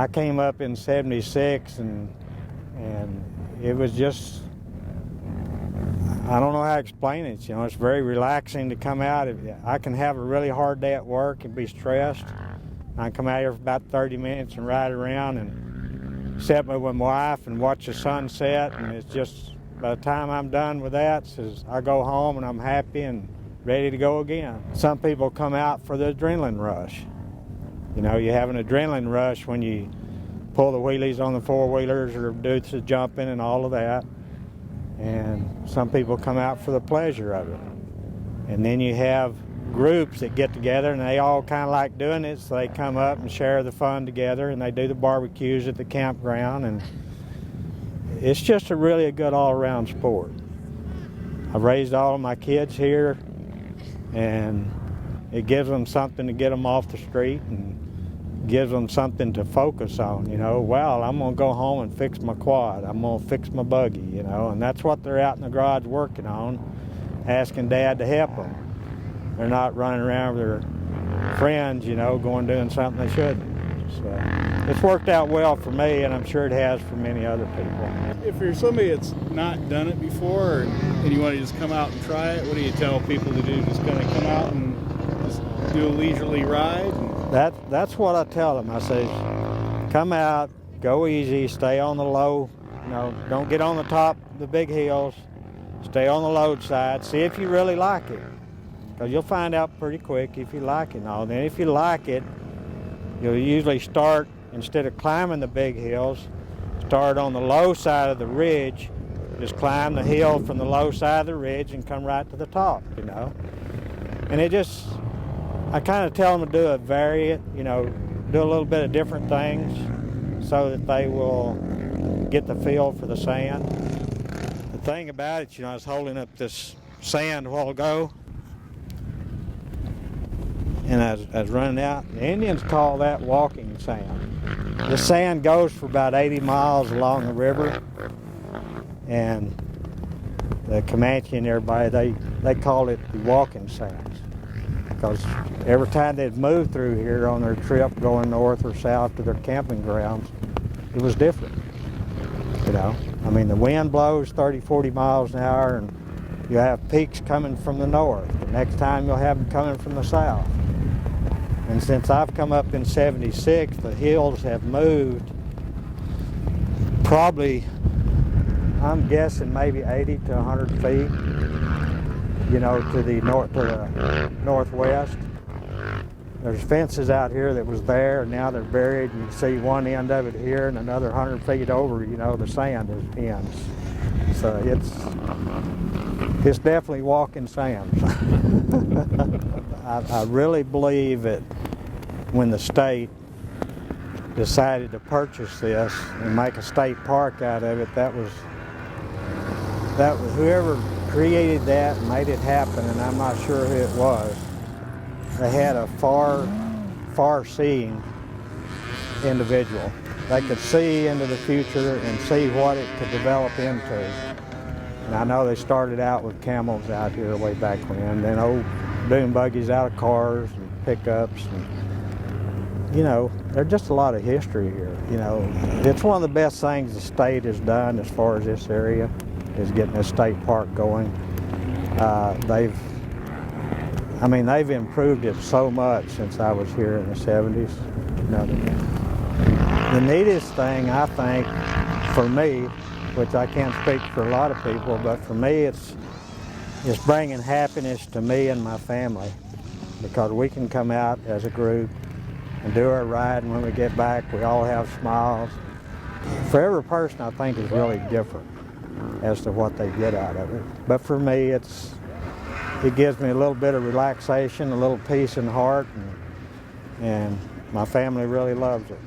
I came up in '76, and it was just, I don't know how to explain it. You know, it's very relaxing to come out. I can have a really hard day at work and be stressed. I can come out here for about 30 minutes and ride around and sit with my wife and watch the sunset, and it's just, by the time I'm done with that, I go home and I'm happy and ready to go again. Some people come out for the adrenaline rush. You know, you have an adrenaline rush when you pull the wheelies on the four-wheelers or do the jumping and all of that. And some people come out for the pleasure of it. And then you have groups that get together and they all kind of like doing it, so they come up and share the fun together, and they do the barbecues at the campground, and it's just a good all-around sport. I've raised all of my kids here, and it gives them something to get them off the street and gives them something to focus on, you know. Well, I'm going to go home and fix my quad. I'm going to fix my buggy, you know, and that's what they're out in the garage working on, asking Dad to help them. They're not running around with their friends, you know, doing something they shouldn't. So it's worked out well for me, and I'm sure it has for many other people. If you're somebody that's not done it before and you want to just come out and try it, what do you tell people to do? Just kind of come out and just do a leisurely ride? That's what I tell them. I say, come out, go easy, stay on the low, you know, don't get on the top of the big hills, stay on the low side, see if you really like it. Because you'll find out pretty quick if you like it and all. Then if you like it, you'll usually start, instead of climbing the big hills, start on the low side of the ridge, just climb the hill from the low side of the ridge and come right to the top, you know. And I kind of tell them to do it, vary it, you know, do a little bit of different things so that they will get the feel for the sand. The thing about it, you know, I was holding up this sand a while ago, and I was running out. The Indians call that walking sand. The sand goes for about 80 miles along the river, and the Comanche and everybody, they call it the walking sands, because every time they'd move through here on their trip going north or south to their camping grounds, it was different, you know. I mean, the wind blows 30, 40 miles an hour, and you have peaks coming from the north. The next time you'll have them coming from the south. And since I've come up in '76, the hills have moved probably, I'm guessing maybe 80 to 100 feet, you know, to the northwest. There's fences out here that was there, and now they're buried, and you can see one end of it here, and another 100 feet over, you know, the sand ends. So it's definitely walking sand. I really believe that when the state decided to purchase this and make a state park out of it, that was whoever created that and made it happen, and I'm not sure who it was. They had a far-seeing individual. They could see into the future and see what it could develop into. And I know they started out with camels out here way back when, then old dune buggies out of cars and pickups, and, you know, there's just a lot of history here. You know, it's one of the best things the state has done as far as this area is getting this state park going. They've improved it so much since I was here in the '70s. You know, the neatest thing, I think, for me, which I can't speak for a lot of people, but for me it's bringing happiness to me and my family, because we can come out as a group and do our ride, and when we get back we all have smiles. For every person, I think, is really different as to what they get out of it. But for me, it gives me a little bit of relaxation, a little peace in the heart, and my family really loves it.